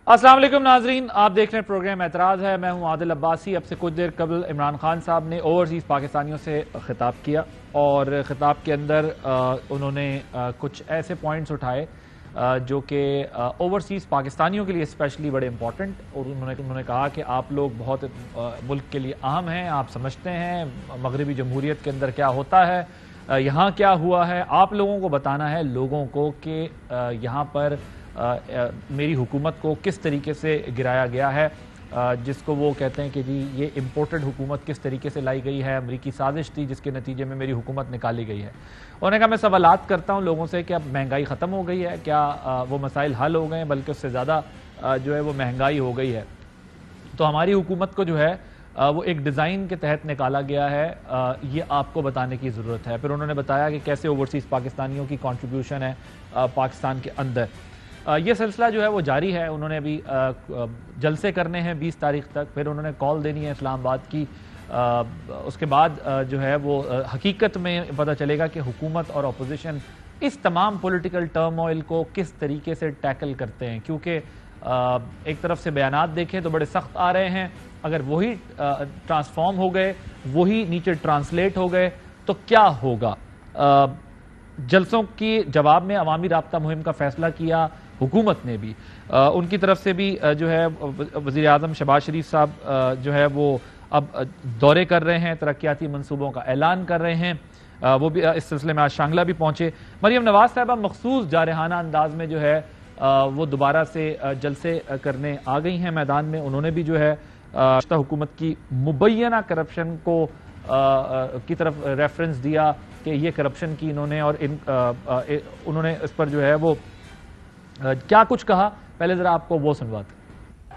السلام علیکم ناظرین، آپ دیکھ رہے ہیں پروگرام اعتراض ہے۔ میں ہوں عادل عباسی۔ اب سے کچھ دیر قبل عمران خان صاحب نے اوورسیز پاکستانیوں سے خطاب کیا اور خطاب کے اندر انہوں نے کچھ ایسے پوائنٹس اٹھائے جو کہ اوورسیز پاکستانیوں کے لیے اسپیشلی بڑے امپورٹنٹ، اور انہوں نے کہا کہ آپ لوگ بہت ملک کے لیے اہم ہیں، آپ سمجھتے ہیں مغربی جمہوریت کے اندر کیا ہوتا ہے، یہاں کیا ہوا ہے، آپ لوگوں کو بتانا ہے لوگوں کو کہ یہاں پر میری حکومت کو کس طریقے سے گرایا گیا ہے، جس کو وہ کہتے ہیں کہ جی یہ امپورٹڈ حکومت کس طریقے سے لائی گئی ہے، امریکی سازش تھی جس کے نتیجے میں میری حکومت نکالی گئی ہے۔ انہوں نے کہا میں سوالات کرتا ہوں لوگوں سے کہ اب مہنگائی ختم ہو گئی ہے، کیا وہ مسائل حل ہو گئے ہیں، بلکہ اس سے زیادہ جو ہے وہ مہنگائی ہو گئی ہے، تو ہماری حکومت کو جو ہے وہ ایک ڈیزائن کے تحت نکالا گیا ہے، یہ آپ کو بتانے کی ضرورت ہے۔ پھر انہوں نے بتایا کہ کیسے اوورسیز پاکستانیوں کی کنٹریبیوشن ہے پاکستان کے اندر۔ یہ سلسلہ جو ہے وہ جاری ہے، انہوں نے ابھی جلسے کرنے ہیں 20 تاریخ تک، پھر انہوں نے کال دینی ہے اسلام آباد کی، اس کے بعد جو ہے وہ حقیقت میں پتہ چلے گا کہ حکومت اور اپوزیشن اس تمام پولیٹیکل ٹرموائل کو کس طریقے سے ٹیکل کرتے ہیں، کیونکہ ایک طرف سے بیانات دیکھیں تو بڑے سخت آ رہے ہیں، اگر وہی ٹرانسفارم ہو گئے، وہی نیچے ٹرانسلیٹ ہو گئے تو کیا ہوگا۔ جلسوں کے جواب میں عوامی رابطہ مہم کا فیصلہ کیا حکومت نے بھی، ان کی طرف سے بھی جو ہے وزیر اعظم شہباز شریف صاحب جو ہے وہ اب دورے کر رہے ہیں، ترقیاتی منصوبوں کا اعلان کر رہے ہیں، وہ بھی اس سلسلے میں آج شانگلہ بھی پہنچے۔ مریم نواز صاحبہ مخصوص جارحانہ انداز میں جو ہے وہ دوبارہ سے جلسے کرنے آ گئی ہیں میدان میں۔ انہوں نے بھی جو ہے حکومت کی مبینہ کرپشن کو کی طرف ریفرنس دیا کہ یہ کرپشن کی انہوں نے، اور انہوں نے اس پر جو ہے وہ کیا کچھ کہا، پہلے ذرا آپ کو وہ سنواتے۔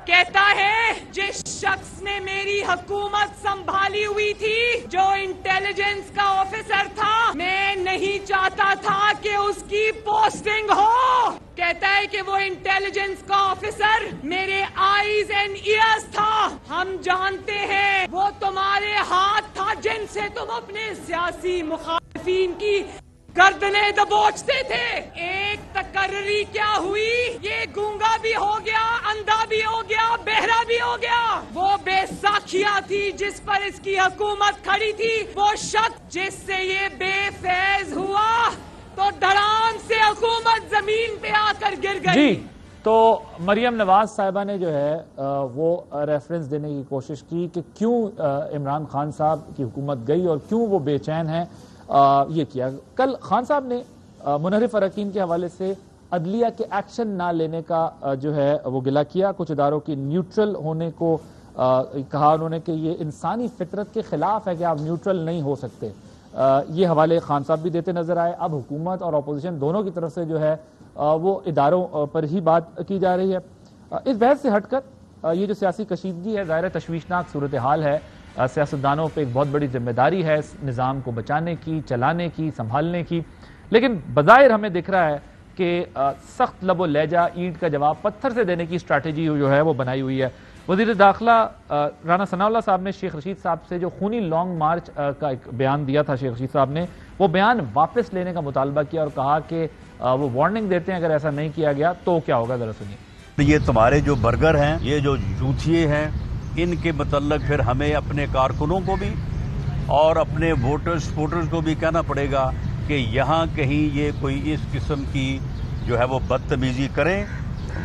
کہتا ہے جس شخص نے میری حکومت سنبھالی ہوئی تھی، جو انٹیلیجنس کا آفیسر تھا، میں نہیں چاہتا تھا کہ اس کی پوسٹنگ ہو۔ کہتا ہے کہ وہ انٹیلیجنس کا آفیسر میرے آئیز اینڈ ایئرز تھا، ہم جانتے ہیں وہ تمہارے ہاتھ تھا جن سے تم اپنے سیاسی مخالفین کی گردنیں دبوچتے تھے۔ ایک تقرری کیا ہوئی، یہ گونگا بھی ہو گیا، اندھا بھی ہو گیا، بہرا بھی ہو گیا۔ وہ بے ساکھیہ تھی جس پر اس کی حکومت کھڑی تھی، وہ شخص جس سے یہ بے فیض ہوا تو دھڑام سے حکومت زمین پہ آ کر گر گئی۔ جی تو مریم نواز صاحبہ نے جو ہے وہ ریفرنس دینے کی کوشش کی کہ کیوں عمران خان صاحب کی حکومت گئی اور کیوں وہ بے چین ہیں، یہ کیا۔ کل خان صاحب نے منحرف اراکین کے حوالے سے عدلیہ کے ایکشن نہ لینے کا جو ہے وہ گلہ کیا، کچھ اداروں کی نیوٹرل ہونے کو کہا انہوں نے کہ یہ انسانی فطرت کے خلاف ہے کہ آپ نیوٹرل نہیں ہو سکتے، یہ حوالے خان صاحب بھی دیتے نظر آئے۔ اب حکومت اور اپوزیشن دونوں کی طرف سے جو ہے وہ اداروں پر ہی بات کی جا رہی ہے۔ اس بحث سے ہٹ کر یہ جو سیاسی کشیدگی ہے، ظاہر تشویشناک صورتحال ہے، سیاستدانوں پہ ایک بہت بڑی ذمہ داری ہے اس نظام کو بچانے کی، چلانے کی، سنبھالنے کی، لیکن بظاہر ہمیں دکھ رہا ہے کہ سخت لب و لہجہ، اینٹ کا جواب پتھر سے دینے کی اسٹریٹجی جو ہے وہ بنائی ہوئی ہے۔ وزیر داخلہ رانا ثناء اللہ صاحب نے شیخ رشید صاحب سے جو خونی لانگ مارچ کا ایک بیان دیا تھا، شیخ رشید صاحب نے وہ بیان واپس لینے کا مطالبہ کیا اور کہا کہ وہ وارننگ دیتے ہیں اگر ایسا نہیں کیا گیا تو کیا ہوگا، ذرا سنیے۔ یہ تمہارے جو برگر ہیں، یہ جو جوتھیے ہیں، ان کے متعلق پھر ہمیں اپنے کارکنوں کو بھی اور اپنے ووٹرز کو بھی کہنا پڑے گا کہ یہاں کہیں یہ کوئی اس قسم کی جو ہے وہ بدتمیزی کریں،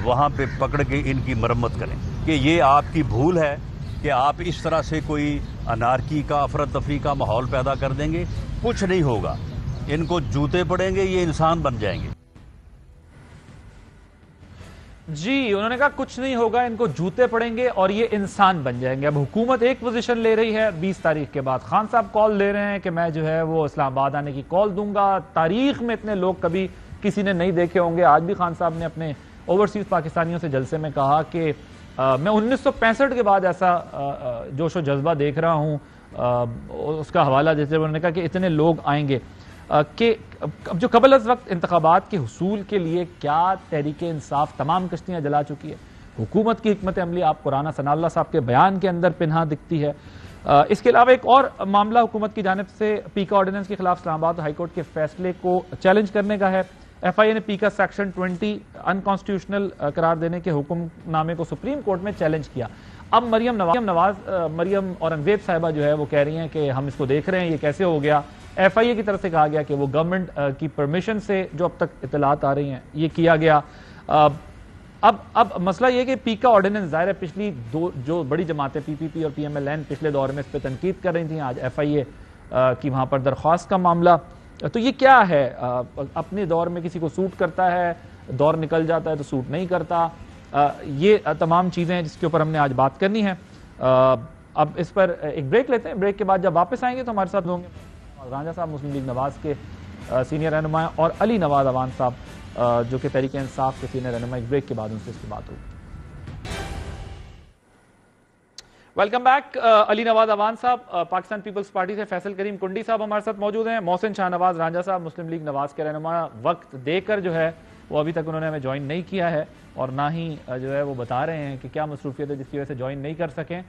وہاں پہ پکڑ کے ان کی مرمت کریں کہ یہ آپ کی بھول ہے کہ آپ اس طرح سے کوئی انارکی کا، افراتفری کا ماحول پیدا کر دیں گے، کچھ نہیں ہوگا، ان کو جوتے پڑیں گے، یہ انسان بن جائیں گے۔ جی انہوں نے کہا کچھ نہیں ہوگا، ان کو جوتے پڑیں گے اور یہ انسان بن جائیں گے۔ اب حکومت ایک پوزیشن لے رہی ہے 20 تاریخ کے بعد، خان صاحب کال دے رہے ہیں کہ میں جو ہے وہ اسلام آباد آنے کی کال دوں گا، تاریخ میں اتنے لوگ کبھی کسی نے نہیں دیکھے ہوں گے۔ آج بھی خان صاحب نے اپنے اوورسیز پاکستانیوں سے جلسے میں کہا کہ میں 1965 کے بعد ایسا جوش و جذبہ دیکھ رہا ہوں، اس کا حوالہ جیسے انہوں نے کہا کہ اتنے لوگ آئیں گے کہ جو قبل از وقت انتخابات کے حصول کے لیے کیا تحریک انصاف تمام کشتیاں جلا چکی ہے۔ حکومت کی حکمت عملی آپ کو رانا ثناء اللہ صاحب کے بیان کے اندر پنہاں دکھتی ہے۔ اس کے علاوہ ایک اور معاملہ حکومت کی جانب سے پیکا آرڈیننس کے خلاف اسلام آباد ہائی کورٹ کے فیصلے کو چیلنج کرنے کا ہے۔ FIA نے پی کا سیکشن 20 انکانسٹیٹیوشنل قرار دینے کے حکم نامے کو سپریم کورٹ میں چیلنج کیا. اب مریم اورنگزیب صاحبہ جو ہے وہ کہہ رہی ہیں کہ ہم اس کو دیکھ رہے ہیں یہ کیسے ہو گیا. FIA کی طرف سے کہا گیا کہ وہ گورنمنٹ کی پرمیشن سے جو اب تک اطلاعات آ رہی ہیں یہ کیا گیا. اب مسئلہ یہ کہ پی کا آرڈیننس ظاہر ہے پچھلی جو بڑی جماعتیں PPP اور PMLN پچھلے دور میں اس پہ تنقید کر رہی تھیں, آج FIA کی وہاں پر درخواست کا معاملہ. تو یہ کیا ہے, اپنے دور میں کسی کو سوٹ کرتا ہے, دور نکل جاتا ہے تو سوٹ نہیں کرتا, یہ تمام چیزیں ہیں جس کے اوپر ہم نے آج بات کرنی ہے. اب اس پر ایک بریک لیتے ہیں, بریک کے بعد جب واپس آئیں گے تو ہمارے ساتھ ہوں گے رانجھا صاحب مسلم لیگ نواز کے سینئر رہنما ہیں, اور علی نواز اوان صاحب جو کہ تحریک انصاف کے سینئر رہنما. ایک بریک کے بعد ان سے اس کی بات ہوگی. Welcome back. Ali Nawaz Awan Sahab Pakistan Peoples party سے, فیصل کریم کنڈی صاحب ہمارے ساتھ موجود ہیں, محسن شاہ نواز رانجھا صاحب مسلم لیگ نواز کے رہنما. وقت دے کر جو ہے وہ ابھی تک انہوں نے ہمیں جوائن نہیں کیا ہے, اور نہ ہی جو ہے وہ بتا رہے ہیں کہ کیا مصروفیت ہے جس کی وجہ سے جوائن نہیں کر سکیں.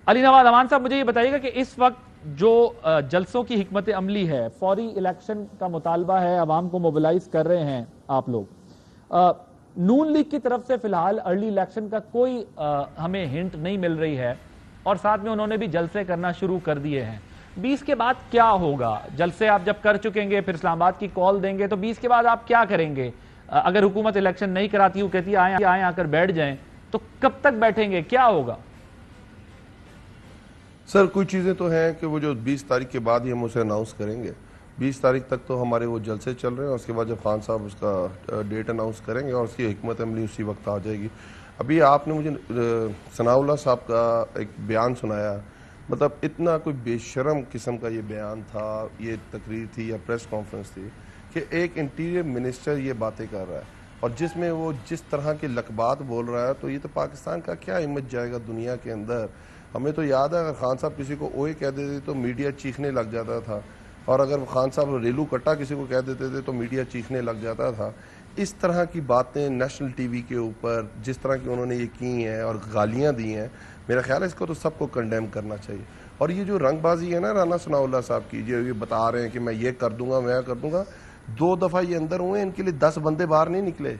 علی نواز اوان صاحب مجھے یہ بتائیے گا کہ اس وقت جو جلسوں کی حکمت عملی ہے, فوری الیکشن کا مطالبہ ہے, عوام کو موبلائز کر رہے ہیں آپ لوگ, نون لیگ کی طرف سے فی الحال ارلی الیکشن کا کوئی ہمیں ہنٹ نہیں مل رہی ہے, اور ساتھ میں انہوں نے بھی جلسے کرنا شروع کر دیے ہیں. 20 کے بعد کیا ہوگا؟ جلسے آپ جب کر چکیں گے, پھر اسلام آباد کی کال دیں گے, تو 20 کے بعد آپ کیا کریں گے؟ اگر حکومت الیکشن نہیں کراتی, وہ کہتی ہے آئیں آ کر بیٹھ جائیں, تو کب تک بیٹھیں گے, کیا ہوگا؟ سر کچھ چیزیں تو ہیں کہ وہ جو 20 تاریخ کے بعد ہی ہم اسے اناؤنس کریں گے. 20 تاریخ تک تو ہمارے وہ جلسے چل رہے ہیں, اور اس کے بعد جب خان صاحب اس کا ڈیٹ اناؤنس کریں گے اور اس کی حکمت عملی اسی وقت آ جائے گی. ابھی آپ نے مجھے ثناء اللہ صاحب کا ایک بیان سنایا, مطلب اتنا کوئی بے شرم قسم کا یہ بیان تھا, یہ تقریر تھی یا پریس کانفرنس تھی, کہ ایک انٹیریئر منسٹر یہ باتیں کر رہا ہے, اور جس میں وہ جس طرح کے لقبات بول رہا ہے, تو یہ تو پاکستان کا کیا امیج جائے گا دنیا کے اندر. ہمیں تو یاد ہے اگر خان صاحب کسی کو اوئے کہہ دیتے تو میڈیا چیخنے لگ جاتا تھا, اور اگر خان صاحب ریلو کٹا کسی کو کہہ دیتے تھے تو میڈیا چیخنے لگ جاتا تھا. اس طرح کی باتیں نیشنل ٹی وی کے اوپر جس طرح کی انہوں نے یہ کی ہیں اور گالیاں دی ہیں, میرا خیال ہے اس کو تو سب کو کنڈیم کرنا چاہیے. اور یہ جو رنگ بازی ہے نا رانا ثناء اللہ صاحب کی, جو یہ بتا رہے ہیں کہ میں یہ کر دوں گا میں کر دوں گا, 2 دفعہ یہ اندر ہوئے, ان کے لیے 10 بندے باہر نہیں نکلے.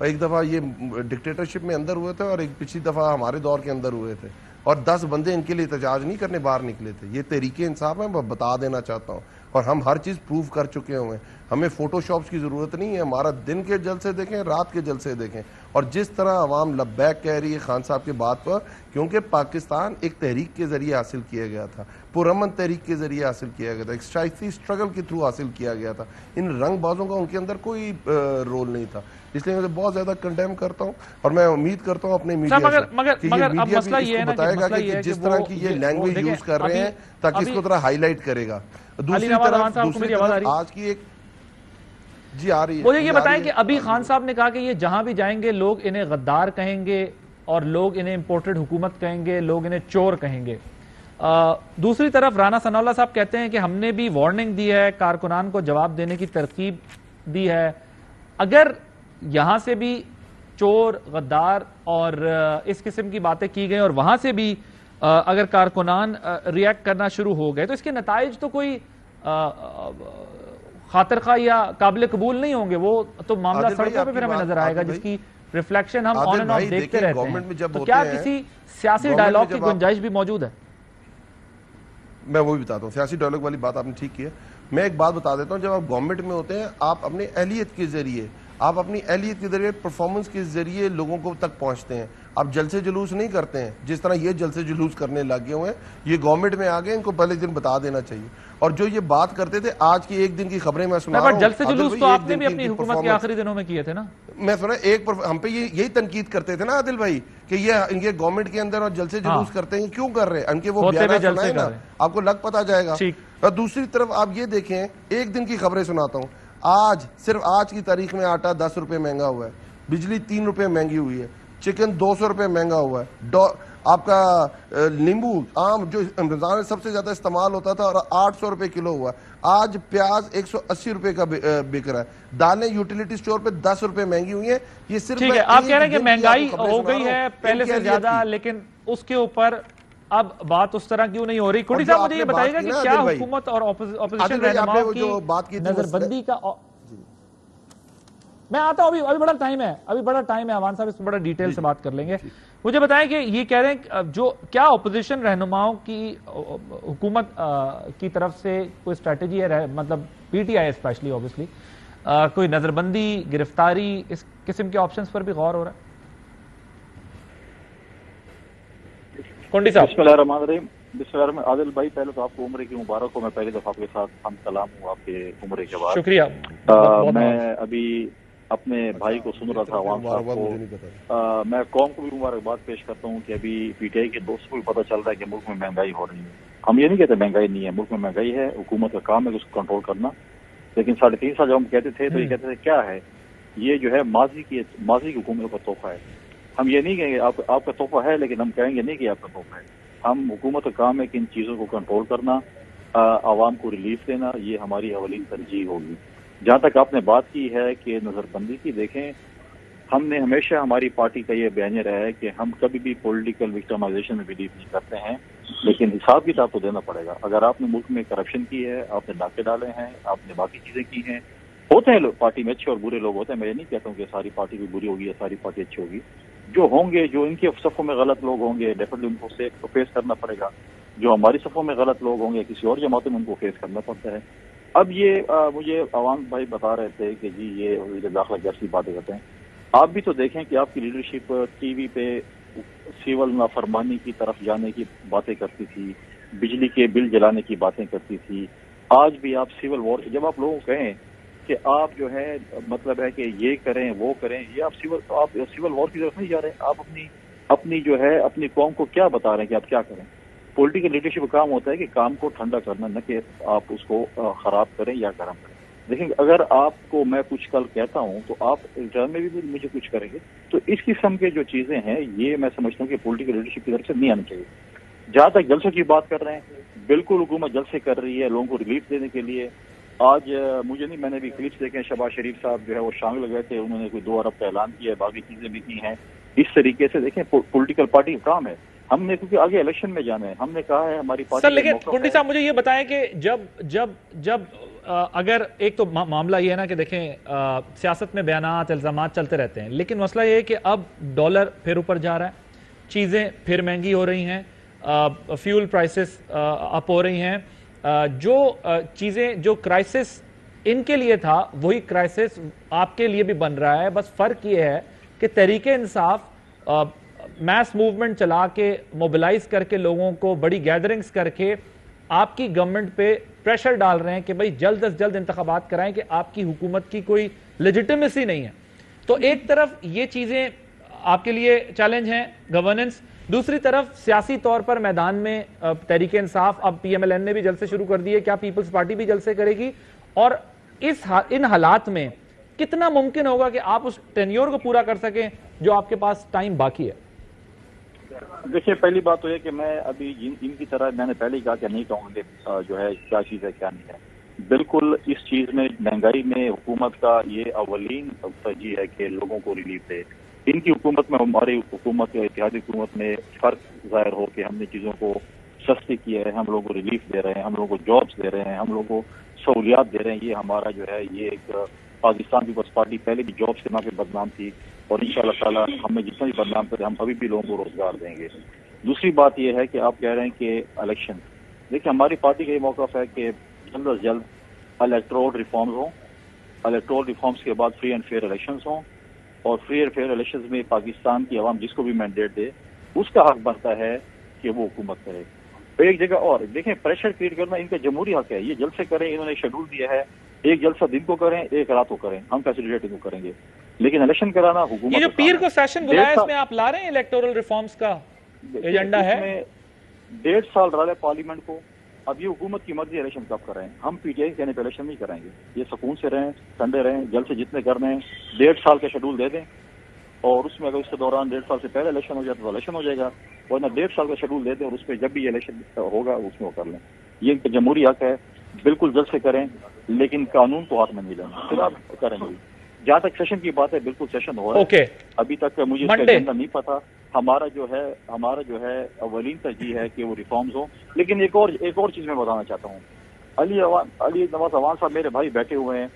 ایک دفعہ یہ ڈکٹیٹرشپ میں اندر ہوئے تھے, اور ایک پچھلی دفعہ ہمارے دور کے اندر ہوئے تھے, اور 10 بندے ان کے لیے احتجاج نہیں کرنے باہر نکلے تھے. یہ تحریک انصاف ہے, میں بتا دینا چاہتا ہوں, اور ہم ہر چیز پروف کر چکے ہوئے ہیں. ہمیں فوٹو شاپس کی ضرورت نہیں ہے, ہمارا دن کے جلسے دیکھیں, رات کے جلسے دیکھیں, اور جس طرح عوام لبیک کہہ رہی ہے خان صاحب کے بات پر, کیونکہ پاکستان ایک تحریک کے ذریعے حاصل کیا گیا تھا, پرامن تحریک کے ذریعے حاصل کیا گیا تھا, ایک سیاسی اسٹرگل کے تھرو حاصل کیا گیا تھا. ان رنگ بازوں کا ان کے اندر کوئی رول نہیں تھا, اس لیے میں بہت زیادہ کنڈیم کرتا ہوں, اور میں امید کرتا ہوں اپنے میڈیا سے کہ یہ میڈیا بھی اس کو بتائے گا کہ جس طرح کی یہ لینگویج یوز کر رہے ہیں تاکہ اس کو طرح ہائی لائٹ کرے گا. دوسری طرف آج کی ایک جی آ رہی ہے, مجھے یہ بتائیں کہ ابھی خان صاحب نے کہا کہ یہ جہاں بھی جائیں گے لوگ انہیں غدار کہیں گے, اور لوگ انہیں امپورٹڈ حکومت کہیں گے, لوگ انہیں چور کہیں گے. دوسری طرف رانا ثناء اللہ صاحب کہتے ہیں کہ ہم نے بھی وارننگ دی ہے, کارکنان کو جواب دینے کی ترغیب دی ہے. اگر یہاں سے بھی چور, غدار اور اس قسم کی باتیں کی گئی, اور وہاں سے بھی اگر کارکنان ریئیکٹ کرنا شروع ہو گئے, تو اس کے نتائج تو کوئی خاطر خواہ یا قابل قبول نہیں ہوں گے. وہ تو معاملہ سڑکوں پہ پھر ہمیں نظر آئے گا جس کی ریفلیکشن ہم آن اینڈ آف دیکھتے رہتے ہیں. تو کیا کسی سیاسی ڈائیلاگ کی گنجائش بھی موجود ہے؟ میں وہ بھی بتاتا ہوں, سیاسی ڈائیلاگ والی بات آپ نے ٹھیک کی ہے. میں ایک بات بتا دیتا ہوں, جب آپ گورنمنٹ میں ہوتے ہیں آپ اپنے اہلیت کے ذریعے, آپ اپنی اہلیت کے ذریعے پرفارمنس کے ذریعے لوگوں کو تک پہنچتے ہیں. آپ جلسے جلوس نہیں کرتے ہیں, جس طرح یہ جلسے جلوس کرنے لگے ہوئے ہیں, یہ گورنمنٹ میں آگئے, ان کو پہلے دن بتا دینا چاہیے. اور جو یہ بات کرتے تھے آج کی ایک دن کی خبریں میں سنا رہا ہوں, جلسے جلوس تو آپ نے بھی اپنی حکومت کے آخری دنوں میں کیے تھے نا. میں سنا ہم پہ یہی تنقید کرتے تھے نا عادل بھائی, کہ یہ گورنمنٹ کے اندر اور جلسے جلوس کرتے ہیں, کیوں کر رہے ہیں, ان کے وہ بیانات سنائے نا, آپ کو لگ پتا جائے گا. اور دوسری طرف آپ یہ دیکھیں, ایک دن کی خبریں سناتا ہوں. آج صرف آج کی تاریخ میں آٹا 10 روپے مہنگا ہوا ہے, بجلی 3 روپے مہنگی ہوئی ہے, چکن 200 روپے مہنگا ہوا ہے, آپ کا نیمبو آم جو رمضان میں سب سے زیادہ استعمال ہوتا تھا اور 800 روپے کلو ہوا ہے. آج پیاز 180 روپے کا بک رہا ہے. دالیں یوٹیلیٹی سٹور پہ 10 روپے مہنگی ہوئی ہیں. یہ صرف ٹھیک ہے, آپ کہہ رہے ہیں کہ مہنگائی ہو گئی ہے پہلے سے زیادہ, لیکن اس کے اوپر اب بات اس طرح کیوں نہیں ہو رہی؟ کوٹی صاحب مجھے یہ بتائیے گا کہ کیا حکومت اور اپوزیشن رہنماؤں کی نظر بندی کا، میں آتا ہوں ابھی بڑا ٹائم ہے عوان صاحب، اس میں بڑا ڈیٹیل سے بات کر لیں گے. مجھے بتائیں کہ یہ کہہ رہے ہیں جو کیا اپوزیشن رہنماؤں کی حکومت کی طرف سے کوئی اسٹریٹجی ہے، مطلب پی ٹی آئی اسپیشلی اوبیسلی کوئی نظر بندی، گرفتاری، اس قسم کے آپشنز پر بھی غور ہو رہا ہے؟ کونڈی صاحب. بسم اللہ الرحمن الرحیم. بسم اللہ الرحمن. عادل بھائی پہلے تو آپ کو عمرے کی مبارک ہو. میں پہلی دفعہ آپ کے ساتھ ہم کلام ہوں آپ کے عمرے کے بعد. شکریہ. میں ابھی اپنے بھائی کو سن رہا تھا عوام صاحب کو. میں قوم کو بھی مبارکباد پیش کرتا ہوں کہ ابھی پی ٹی آئی کے دوست کو بھی پتہ چل رہا ہے کہ ملک میں مہنگائی ہو رہی ہے. ہم یہ نہیں کہتے مہنگائی نہیں ہے، ملک میں مہنگائی ہے، حکومت کا کام ہے اس کو کنٹرول کرنا. لیکن 3.5 سال جب ہم کہتے تھے تو یہ کہتے تھے کیا ہے یہ جو ہے ماضی کی حکومتوں کا تحفہ ہے. ہم یہ نہیں کہیں گے آپ کا تحفہ ہے، لیکن ہم کہیں گے نہیں کہ آپ کا تحفہ ہے. ہم حکومت کا کام ہے کہ ان چیزوں کو کنٹرول کرنا، عوام کو ریلیف دینا، یہ ہماری اولین ترجیح ہوگی. جہاں تک آپ نے بات کی ہے کہ نظر بندی کی، دیکھیں ہم نے ہمیشہ ہماری پارٹی کا یہ بیانیہ رہا ہے کہ ہم کبھی بھی پولیٹیکل وکٹمائزیشن میں بلیو نہیں کرتے ہیں، لیکن حساب کتاب تو دینا پڑے گا. اگر آپ نے ملک میں کرپشن کی ہے، آپ نے ڈاکے ڈالے ہیں، آپ نے باقی چیزیں کی ہیں، ہوتے ہیں لوگ پارٹی میں اچھے اور برے لوگ ہوتے ہیں. میں یہ نہیں کہتا ہوں کہ ساری پارٹی بھی بری ہوگی یا ساری پارٹی اچھی ہوگی. جو ہوں گے، جو ان کے صفوں میں غلط لوگ ہوں گے، ڈیفینیٹلی ان کو فیس کرنا پڑے گا. جو ہماری صفوں میں غلط لوگ ہوں گے کسی اور جماعتوں میں، ان کو فیس کرنا پڑتا ہے. اب یہ مجھے عوام بھائی بتا رہے تھے کہ جی یہ داخلہ جیسی باتیں کرتے ہیں. آپ بھی تو دیکھیں کہ آپ کی لیڈرشپ ٹی وی پہ سیول نافرمانی کی طرف جانے کی باتیں کرتی تھی، بجلی کے بل جلانے کی باتیں کرتی تھی. آج بھی آپ سیول وار، جب آپ لوگوں کو کہیں کہ آپ جو ہے مطلب ہے کہ یہ کریں وہ کریں، یہ آپ سیول وار کی طرف نہیں جا رہے. آپ اپنی جو ہے اپنی قوم کو کیا بتا رہے ہیں کہ آپ کیا کریں. پولیٹیکل لیڈرشپ کا کام ہوتا ہے کہ کام کو ٹھنڈا کرنا، نہ کہ آپ اس کو خراب کریں یا گرم کریں. دیکھیں اگر آپ کو میں کچھ کل کہتا ہوں تو آپ ریٹرن میں بھی مجھے کچھ کریں گے. تو اس قسم کے جو چیزیں ہیں یہ میں سمجھتا ہوں کہ پولیٹیکل لیڈرشپ کی طرف سے نہیں آنی چاہیے. جہاں تک جلسوں کی بات کر رہے ہیں، بالکل حکومت جلسے کر رہی ہے لوگوں کو ریلیف دینے کے لیے. آج مجھے نہیں، میں نے بھی کلپس دیکھے، شہباز شریف صاحب جو ہے وہ شامل ہوئے تھے، انہوں نے کوئی 2 ارب کا اعلان کیا ہے، باقی چیزیں بھی کی ہیں. اس طریقے سے دیکھیں پولیٹیکل پارٹی کا کام ہے. ہم نے کیونکہ آگے الیکشن میں جانا ہے، ہم نے کہا ہے ہماری پارٹی. سر لیکن کنڈی صاحب مجھے یہ بتائیں کہ جب اگر ایک تو معاملہ یہ ہے نا کہ دیکھیں سیاست میں بیانات الزامات چلتے رہتے ہیں، لیکن مسئلہ یہ ہے کہ اب ڈالر پھر اوپر جا رہا ہے، چیزیں پھر مہنگی ہو رہی ہیں، فیول پرائسز اپ ہو رہی ہیں. جو چیزیں جو کرائسس ان کے لیے تھا وہی کرائسس آپ کے لیے بھی بن رہا ہے. بس فرق یہ ہے کہ تحریک انصاف میس موومنٹ چلا کے موبلائز کر کے لوگوں کو بڑی گیدرنگز کر کے آپ کی گورنمنٹ پہ پریشر ڈال رہے ہیں کہ بھئی جلد از جلد انتخابات کرائیں کہ آپ کی حکومت کی کوئی لیجیٹمیسی نہیں ہے. تو ایک طرف یہ چیزیں آپ کے لیے چیلنج ہیں گورننس، دوسری طرف سیاسی طور پر میدان میں تحریک انصاف، اب پی ایم ایل این نے بھی جلسے شروع کر دیے، کیا پیپلز پارٹی بھی جلسے کرے گی؟ اور ان حالات میں کتنا ممکن ہوگا کہ آپ اس ٹینیور کو پورا کر سکیں جو آپ کے پاس ٹائم باقی ہے؟ دیکھیے پہلی بات تو یہ کہ میں ابھی ان کی طرح میں نے پہلے ہی کہا کہ نہیں کہوں گے جو ہے کیا چیز ہے کیا نہیں ہے. بالکل اس چیز میں مہنگائی میں حکومت کا یہ اولین ترجیح ہے کہ لوگوں کو ریلیف دے. ان کی حکومت میں ہماری حکومت اتحادی حکومت میں فرق ظاہر ہو کہ ہم نے چیزوں کو سستی کیا ہے، ہم لوگوں کو ریلیف دے رہے ہیں، ہم لوگوں کو جابس دے رہے ہیں، ہم لوگوں کو سہولیات دے رہے ہیں. یہ ہمارا جو ہے یہ ایک پاکستان پیپلز پارٹی پہلے بھی جاب سے نہ پہ بدنام تھی اور انشاءاللہ تعالی ہمیں جتنا بھی بدنام کرے ہم ابھی بھی لوگوں کو روزگار دیں گے. دوسری بات یہ ہے کہ آپ کہہ رہے ہیں کہ الیکشن، دیکھیں ہماری پارٹی کا یہ موقف ہے کہ جلد از جلد الیکٹورل ریفارمز ہوں، الیکٹورل ریفارمز کے بعد فری اینڈ فیئر الیکشنز ہوں، اور فری اینڈ فیئر الیکشنز میں پاکستان کی عوام جس کو بھی مینڈیٹ دے اس کا حق بنتا ہے کہ وہ حکومت کرے. ایک جگہ اور دیکھیں پریشر کریٹ کرنا ان کا جمہوری حق ہے، یہ جلسے کریں، انہوں نے شیڈول دیا ہے، ایک جلسہ دن کو کریں ایک رات کو کریں، ہم فیسیلیٹیٹ کو کریں گے، لیکن الیکشن کرانا حکومت. یہ جو پیر کو سیشن بلایا اس میں آپ لا رہے ہیں الیکٹورل ریفارمز کا ایجنڈا ہے؟ 1.5 سال رہا ہے پارلیمنٹ کو. اب یہ حکومت کی مرضی الیکشن کب کریں، ہم پی ٹی آئی کہنے پہ الیکشن نہیں کریں گے. یہ سکون سے رہیں، ٹھنڈے رہیں، جلسے جتنے کرنے ہیں 1.5 سال کا شیڈول دے دیں، اور اس میں اگر اس کے دوران 1.5 سال سے پہلے الیکشن ہو جائے تو الیکشن ہو جائے گا، ورنہ 1.5 سال کا شیڈول دے دیں اور اس پہ جب بھی الیکشن ہوگا اس میں وہ کر لیں. یہ ان کا جمہوری حق ہے، بالکل جلسے کریں لیکن قانون کو ہاتھ میں نہیں لینا، پھر آپ کریں گے. جہاں تک سیشن کی بات ہے بالکل سیشن ہو رہا ہے. ابھی تک مجھے اس کا ایجنڈا نہیں پتا. ہمارا جو ہے اولین ترجیح ہے کہ وہ ریفارمز ہوں. لیکن ایک اور چیز میں بتانا چاہتا ہوں. علی نواز عوان صاحب میرے بھائی بیٹھے ہوئے ہیں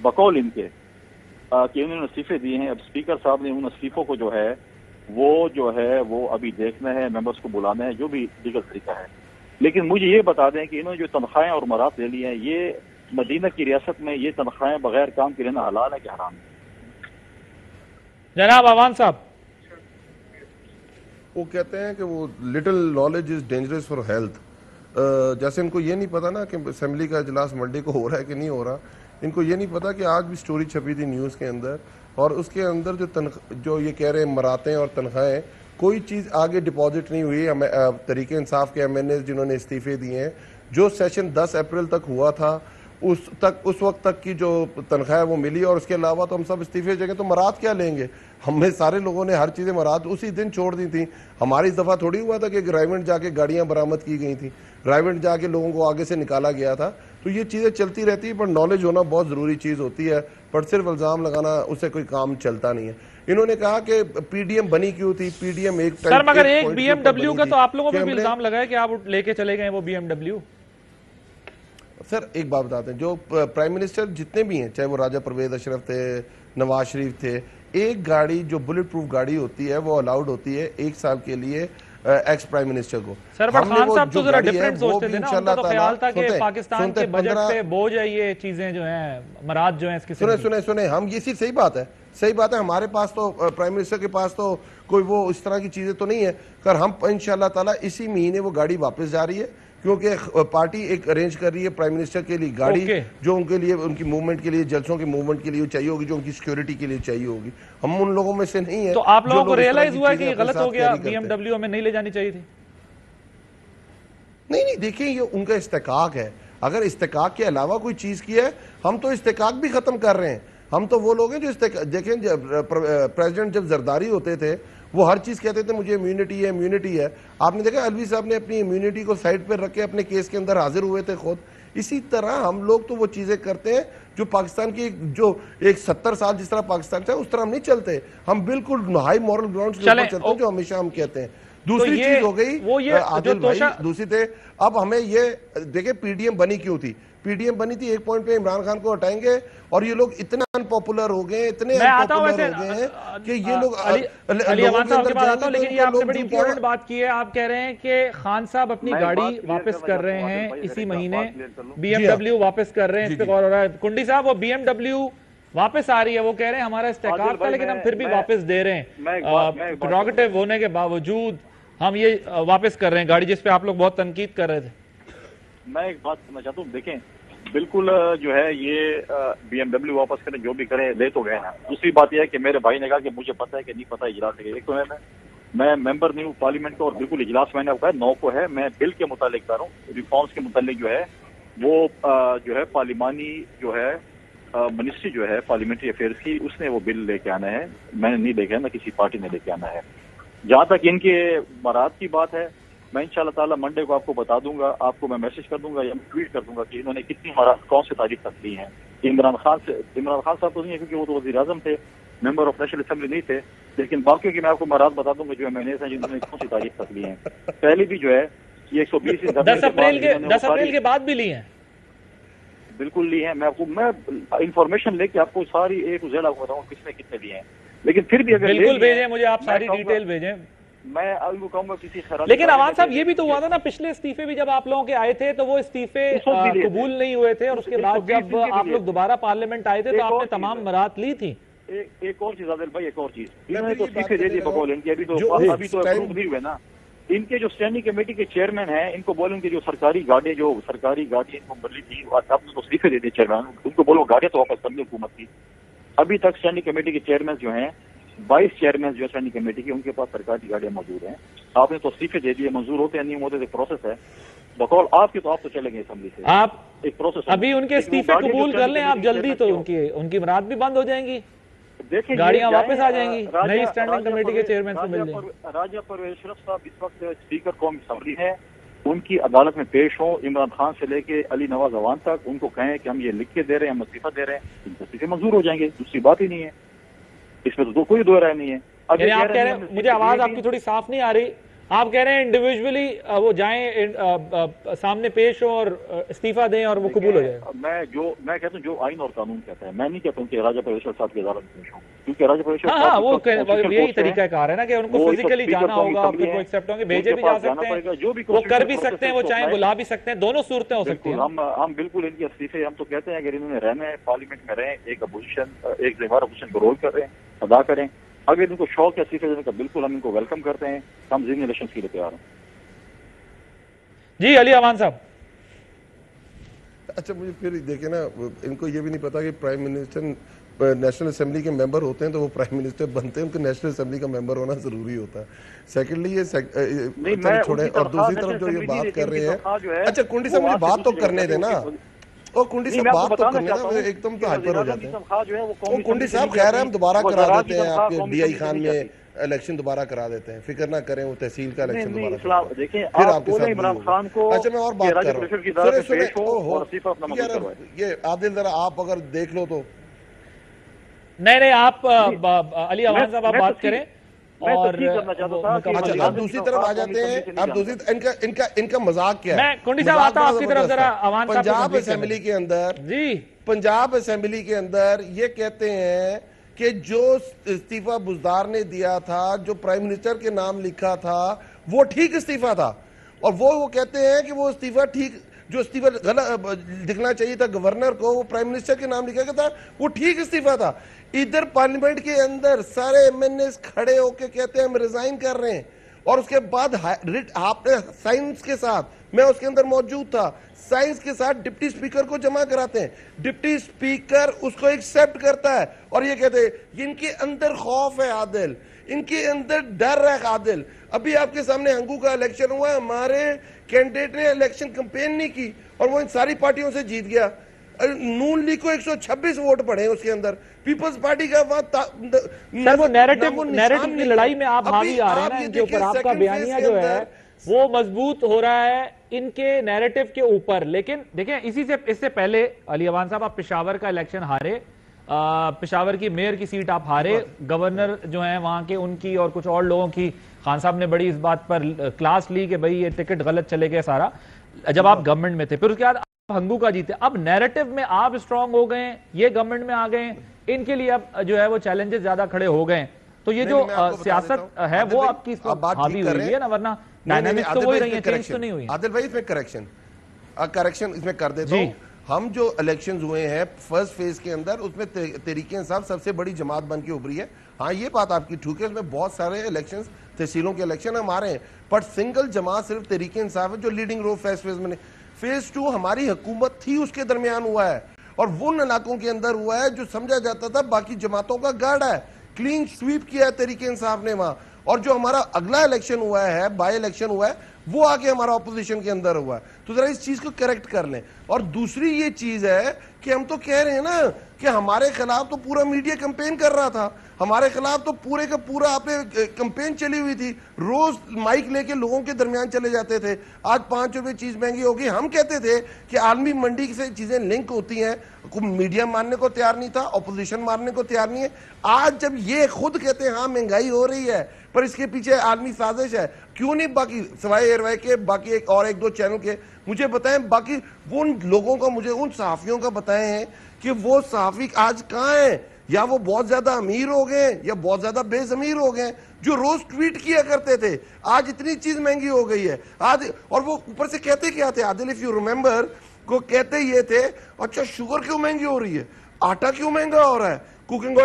بقول ان کے کہ انہوں نے استعفے دیے ہیں. اب اسپیکر صاحب نے ان استعفوں کو جو ہے وہ ابھی دیکھنا ہے, ممبرس کو بلانا ہے, جو بھی دیگر طریقہ ہے. لیکن مجھے یہ بتا دیں کہ انہوں نے جو تنخواہیں اور مراد لے لی ہیں, یہ مدینہ کی ریاست میں یہ تنخواہیں بغیر کام کے لینا حلال ہے کہ حرام ہے؟ جناب عوان صاحب, وہ کہتے ہیں کہ وہ little knowledge is dangerous for health. جیسے ان کو یہ نہیں پتا نا کہ اسمبلی کا اجلاس منڈے کو ہو رہا ہے کہ نہیں ہو رہا. ان کو یہ نہیں پتا کہ آج بھی سٹوری چھپی تھی نیوز کے اندر, اور اس کے اندر جو یہ کہہ رہے ہیں مراتیں اور تنخواہیں, کوئی چیز آگے ڈپازٹ نہیں ہوئی. تحریک انصاف کے ایم این اے جنہوں نے استعفے دیے ہیں, جو سیشن 10 اپریل تک ہوا تھا اس وقت تک کی جو تنخواہ وہ ملی, اور اس کے علاوہ تو ہم سب استعفے جگہ تو مراد کیا لیں گے. ہمیں سارے لوگوں نے ہر چیزیں مراد اسی دن چھوڑ دی تھیں. ہماری اس دفعہ تھوڑی ہوا تھا کہ رائیونٹ جا کے گاڑیاں برآمد کی گئی تھیں, رائیونٹ جا کے لوگوں کو آگے سے نکالا گیا تھا. تو یہ چیزیں چلتی رہتی ہیں, پر نالج ہونا بہت ضروری چیز ہوتی ہے. پر صرف الزام لگانا اس سے کوئی کام چلتا نہیں ہے. انہوں نے کہا کہ پی ڈی ایم بنی کیوں تھی, پی ڈی ایم ایک سر مگر ایک بی ایم ڈبلیو کا تو آپ لوگوں پہ بھی الزام لگا ہے کہ آپ لے کے چلے گئے وہ بی ایم ڈبلیو. سر ایک بات بتاتے ہیں, جو پرائم منسٹر جتنے بھی ہیں, چاہے وہ راجہ پرویز اشرف تھے, نواز شریف تھے, ایک گاڑی جو بلٹ پروف گاڑی ہوتی ہے وہ الاؤڈ ہوتی ہے 1 سال کے لیے ایکس پرائم منسٹر کو. سر پر خان صاحب تو ذرا ڈیفرنٹ سوچتے تھے نا, ان کا تو خیال تھا کہ پاکستان کے بجٹ پہ بوجھ ہے یہ چیزیں جو ہیں مراد جو ہیں اس کی. سنیں ہم یہ صحیح بات ہے. ہمارے پاس تو پرائم منسٹر کے پاس تو کوئی وہ اس طرح کی چیزیں تو نہیں ہے. کر ہم انشاءاللہ تعالیٰ اسی مہینے وہ گاڑی واپس جا رہی ہے, کیونکہ پارٹی ایک ارینج کر رہی ہے پرائم منسٹر کے لیے گاڑی, جو ان کے لیے ان کی موومنٹ کے لیے, جلسوں کے موومنٹ کے لیے چاہیے ہوگی, جو ان کی سیکیورٹی کے لیے چاہیے ہوگی. ہم ان لوگوں میں سے نہیں ہیں. تو آپ لوگوں کو ریئلائز ہوا کہ غلط ہو گیا, بی ایم ڈبلیو ہمیں نہیں لے جانی چاہیے تھی؟ نہیں دیکھیں, یہ ان کا استحقاق ہے. اگر استحقاق کے علاوہ کوئی چیز کی ہے, ہم تو استحقاق بھی ختم کر رہے ہیں. ہم تو وہ لوگ ہیں جو دیکھیں, پریزیڈنٹ جب زرداری ہوتے تھے وہ ہر چیز کہتے تھے مجھے امیونٹی ہے. آپ نے دیکھا الوی صاحب نے اپنی امیونٹی کو سائڈ پہ رکھ کے اپنے کیس کے اندر حاضر ہوئے تھے خود. اسی طرح ہم لوگ تو وہ چیزیں کرتے ہیں جو پاکستان کی جو ایک 70 سال جس طرح پاکستان سے اس طرح ہم نہیں چلتے. ہم بالکل ہائی مورل گراؤنڈز کے اوپر چلتے ہیں, جو ہمیشہ ہم کہتے ہیں. دوسری چیز ہو گئی عادل بھائی, دوسری تھے اب ہمیں یہ دیکھیں پی ڈی ایم بنی کیوں تھی. پی ڈی ایم بنی تھی ایک پوائنٹ پہ عمران خان کو ہٹائیں گے, اور یہ لوگ اتنا انپاپولر ہو گئے, اتنے انپاپولر ہو گئے ہیں کہ یہ لوگ علی عوان صاحب کے بعد آتا ہوں. لیکن یہ آپ نے بڑی امپورٹنٹ بات کی ہے. آپ کہہ رہے ہیں کہ خان صاحب اپنی گاڑی واپس کر رہے ہیں اسی مہینے, بی ایم ڈبلیو واپس کر رہے ہیں, اس پہ غور ہو رہا ہے. کنڈی صاحب وہ بی ایم ڈبلیو واپس آ رہی ہے, وہ کہہ رہے ہیں ہمارا استحقاق تھا لیکن ہم پھر بھی واپس دے رہے ہیں, پریروگیٹو ہونے کے باوجود ہم یہ واپس کر رہے ہیں گاڑی, جس پہ آپ لوگ بہت تنقید کر رہے تھے. میں ایک بات کرنا چاہتا ہوں, دیکھیں بالکل جو ہے یہ بی ایم ڈبلیو واپس کریں, جو بھی کریں, لے تو گئے نا. دوسری بات یہ ہے کہ میرے بھائی نے کہا کہ مجھے پتا ہے کہ نہیں پتا اجلاس ہے. ایک تو میں ممبر نہیں ہوں پارلیمنٹ کا, اور بالکل اجلاس میں نے کہا 9 کو ہے. میں بل کے متعلق کر رہا ہوں, ریفارمس کے متعلق جو ہے وہ جو ہے پارلیمانی جو ہے منسٹری جو ہے پارلیمنٹری افیئرس کی, اس نے وہ بل لے کے آنا ہے. میں نے نہیں لے کے آنا, کسی پارٹی نے لے کے آنا ہے. جہاں تک ان کے مراد کی بات ہے, میں انشاءاللہ تعالیٰ منڈے کو آپ کو بتا دوں گا, آپ کو میں میسج کر دوں گا یا ٹویٹ کر دوں گا کہ انہوں نے کتنی مراد کون سی تاریخ تک لی ہیں. عمران خان صاحب تو نہیں ہے کیونکہ وہ تو وزیر اعظم تھے, ممبر آف نیشنل اسمبلی نہیں تھے, لیکن باقیوں کی میں آپ کو مراد بتا دوں گا جو ایم این ایز ہیں جنہوں نے کون سی تاریخ تک لی ہیں. پہلی بھی جو ہے یہ 120 10 اپریل کے بعد بھی لی ہیں, بالکل لی ہیں. میں آپ کو انفارمیشن لے کے آپ کو ساری ایک زیڈ آپ کو بتاؤں کس نے کتنے لیے ہیں. لیکن پھر بھی اگر بالکل بھیجیں مجھے, آپ ساری ڈیٹیل بھیجیں. میں آپ کو کہوں گا کسی خراب. لیکن عوان صاحب یہ بھی تو ہوا تھا نا, پچھلے استعفے بھی جب آپ لوگوں کے آئے تھے تو وہ استعفے قبول نہیں ہوئے تھے, اور اس کے بعد جب آپ لوگ دوبارہ پارلیمنٹ آئے تھے تو آپ نے تمام برات لی تھی. ایک اور چیز عادل بھائی, ایک اور چیز, انہوں نے تو استعفے دے دیے بقول ان کے, ابھی تو اپروو نہیں ہوئے نا. ان کے جو اسٹینڈنگ کمیٹی کے چیئرمین ہیں, ان کو بولیں کہ جو سرکاری گاڑی ان کو ملی تھی, آپ نے تو استعفے دے دیے چیئرمین, ان کو بولو گاڑیاں تو واپس کرنی حکومت کی. ابھی تک اسٹینڈنگ کمیٹی کے چیئرمین جو ہیں 22 چیئرمین جو اسٹینڈنگ کمیٹی کے, ان کے پاس سرکاری گاڑیاں موجود ہیں. آپ نے تو استعفے دے دیے, منظور ہوتے ہیں نہیں ہوتے, ایک پروسیس ہے. بقول آپ کی تو آپ تو چلیں گے اسمبلی سے, آپ ایک پروسیس ابھی ان کے استعفے قبول کر لیں آپ جلدی, تو ان کی مراد بھی بند ہو جائیں گی, گاڑیاں واپس آ جائیں گی, نئی اسٹینڈنگ کمیٹی کے چیئرمین سے مل جائیں گے. راجہ پرویز اشرف صاحب اس وقت اسپیکر قومی اسمبلی ہے, ان کی عدالت میں پیش ہوں, عمران خان سے لے کے علی نواز عوان تک, ان کو کہیں کہ ہم یہ لکھ کے دے رہے ہیں, ہم استعفیٰ دے رہے ہیں, ان کو استعفے منظور ہو جائیں گے. دوسری بات ہی نہیں ہے اس میں, تو کوئی دو رائے نہیں ہے. یعنی آپ کہہ رہے ہیں, مجھے آواز آپ کی تھوڑی صاف نہیں آ رہی, آپ کہہ رہے ہیں انڈیویجولی وہ جائیں سامنے پیش ہو اور استعفیٰ دیں اور وہ قبول ہو جائے. میں کہتا ہوں جو آئین اور قانون کہتا ہے, میں نہیں کہتا ہوں کہ راجہ پرویشور صاحب کی عدالت میں پیش ہوں, کیونکہ راجہ پرویشور صاحب وہ یہی طریقہ کار ہے نا کہ ان کو فزیکلی جانا ہوگا, پھر وہ ایکسیپٹ ہوں گے, بھیجے بھی جا سکتے ہیں, وہ کر بھی سکتے ہیں, وہ چاہیں بلا بھی سکتے ہیں, دونوں صورتیں ہو سکتی ہیں. ہم بالکل ان کی استعفے, ہم تو کہتے ہیں اگر انہوں نے رہنا ہے پارلیمنٹ میں رہیں, ایک ذمہ دار اپوزیشن کو رول کر رہے ہیں, ادا کریں. اگر ان کو شوق ہے استعفے دینے کا, بالکل ہم ان کو ویلکم کرتے ہیں, ہم ضمنی الیکشن کے لیے تیار ہیں. جی علی امان صاحب. اچھا مجھے پھر دیکھیں نا, ان کو یہ بھی نہیں پتا کہ پرائم منسٹر نیشنل اسمبلی کے ممبر ہوتے ہیں تو وہ پرائم منسٹر بنتے ہیں, ان کو نیشنل اسمبلی کا ممبر ہونا ضروری ہوتا ہے. سیکنڈلی یہ چھوڑیں, اور دوسری طرف جو یہ بات کر رہے ہیں, اچھا کنڈی صاحب مجھے بات تو کرنے دیں نا, اور کنڈی صاحب بات تو کرنے دیں, ایک دم تو ہائپر ہو جاتے ہیں. کنڈی صاحب خیر ہے, ہم دوبارہ کرا دیتے ہیں آپ کے ڈی آئی خان میں الیکشن دوبارہ کرا دیتے ہیں, فکر نہ کریں, وہ تحصیل کا الیکشن دوبارہ دیکھیں. آپ بولیں عمران خان کو, اچھا میں اور بات کر رہا ہوں, یہ عادل ذرا آپ اگر دیکھ لو تو. نہیں آپ علی امان صاحب آپ بات کریں. اور دوسری طرف آ جاتے ہیں, اب دوسری ان کا مذاق کیا ہے, کنڈی صاحب آتا آپ کی طرف ذرا. پنجاب اسمبلی کے اندر, جی پنجاب اسمبلی کے اندر یہ کہتے ہیں کہ جو استعفیٰ بزدار نے دیا تھا, جو پرائم منسٹر کے نام لکھا تھا, وہ ٹھیک استعفیٰ تھا, اور وہ کہتے ہیں کہ وہ استعفیٰ ٹھیک, جو استعفیٰ غلط لکھنا چاہیے تھا گورنر کو, وہ پرائم منسٹر کے نام لکھا گیا تھا, وہ ٹھیک استعفیٰ تھا. ادھر پارلیمنٹ کے اندر سارے ایم این ایز کھڑے ہو کے کہتے ہیں ہم ریزائن کر رہے ہیں, اور اس کے بعد سائنس کے ساتھ, میں اس کے اندر موجود تھا, سائنس کے ساتھ ڈپٹی سپیکر کو جمع کراتے ہیں, ڈپٹی سپیکر اس کو ایکسیپٹ کرتا ہے, اور یہ کہتے ہیں ان کے اندر خوف ہے عادل, ان کے اندر ڈر ہے عادل. ابھی آپ کے سامنے ہنگو کا الیکشن ہوا ہے, ہمارے کینڈیڈیٹ نے الیکشن کمپین نہیں کی اور وہ ان ساری پارٹیوں سے جیت گیا. نون لیگ کو 126 ووٹ پڑے ہیں اس کے اندر, پیپلز پارٹی کا وہ نیریٹو کی لڑائی میں آپ حاوی آ رہے ہیں نا, ان کے اوپر آپ کا بیانیہ جو ہے وہ مضبوط ہو رہا ہے ان کے نیریٹو کے اوپر. لیکن دیکھیں اس سے پہلے علی امان صاحب, آپ پشاور کا الیکشن ہارے, پشاور کی میئر کی سیٹ آپ ہارے, گورنر جو ہیں وہاں کے ان کی اور کچھ اور لوگوں کی, خان صاحب نے بڑی اس بات پر کلاس لی کہ بھئی یہ ٹکٹ غلط چلے گئے سارا, جب آپ گورنمنٹ میں تھے. پھر اس کے بعد ہنگو کا جیتے, اب نیریٹو میں آپ اسٹرانگ ہو گئے, یہ گورنمنٹ میں آ گئے, ان کے لیے اب جو ہے وہ چیلنجز زیادہ کھڑے ہو گئے, تو یہ جو سیاست ہے وہ آپ کی حاوی ہوئی ہے نا, ورنہ ڈائنامکس تو وہی رہی ہیں, چینج تو نہیں ہوئی. عادل بھائی اس میں کریکشن اس میں کر دیتا ہوں. ہم جو الیکشنز ہوئے ہیں فرسٹ فیز کے اندر, اس میں تحریک انصاف سب سے بڑی جماعت بن کے ابھری ہے. ہاں یہ بات آپ کی ٹھیک ہے, اس میں بہت سارے الیکشنز تحصیلوں کے الیکشن ہمارے ہیں, پر سنگل جماعت صرف تحریک انصاف ہے جو لیڈنگ رول فرسٹ فیز میں. فیز 2 ہماری حکومت تھی, اس کے درمیان ہوا ہے, اور وہ علاقوں کے اندر ہوا ہے جو سمجھا جاتا تھا باقی جماعتوں کا گارڈ ہے. کلین سویپ کیا ہے تحریک انصاف نے وہاں, اور جو ہمارا اگلا الیکشن ہوا ہے, بائی الیکشن ہوا ہے, وہ آگے ہمارا اپوزیشن کے اندر ہوا ہے. تو ذرا اس چیز کو کریکٹ کر لیں. اور دوسری یہ چیز ہے کہ ہم تو کہہ رہے ہیں نا کہ ہمارے خلاف تو پورا میڈیا کمپین کر رہا تھا, ہمارے خلاف تو پورے کا پورا آپ نے کمپین چلی ہوئی تھی, روز مائک لے کے لوگوں کے درمیان چلے جاتے تھے. آج 5 روپے چیز مہنگی ہوگی, ہم کہتے تھے کہ عالمی منڈی سے چیزیں لنک ہوتی ہیں, میڈیا ماننے کو تیار نہیں تھا, اپوزیشن ماننے کو تیار نہیں ہے. آج جب یہ خود کہتے ہیں ہاں مہنگائی ہو رہی ہے پر اس کے پیچھے عالمی سازش ہے, کیوں نہیں باقی سوائے ایئر کے باقی ایک دو چینل کے مجھے بتائیں, باقی وہ ان لوگوں کا, مجھے ان صحافیوں کا بتائیں ہیں کہ وہ صحافی آج کہاں ہیں, یا وہ بہت زیادہ امیر ہو گئے یا بہت زیادہ بے ضمیر ہو گئے, جو روز ٹویٹ کیا کرتے تھے. آج اتنی چیز مہنگی ہو گئی ہے آج, اور وہ اوپر سے کہتے کیا تھے عادل, اف یو ریممبر, کو کہتے یہ تھے اچھا شوگر کیوں مہنگی ہو رہی ہے, آٹا کیوں مہنگا ہو رہا ہے, کوکنگ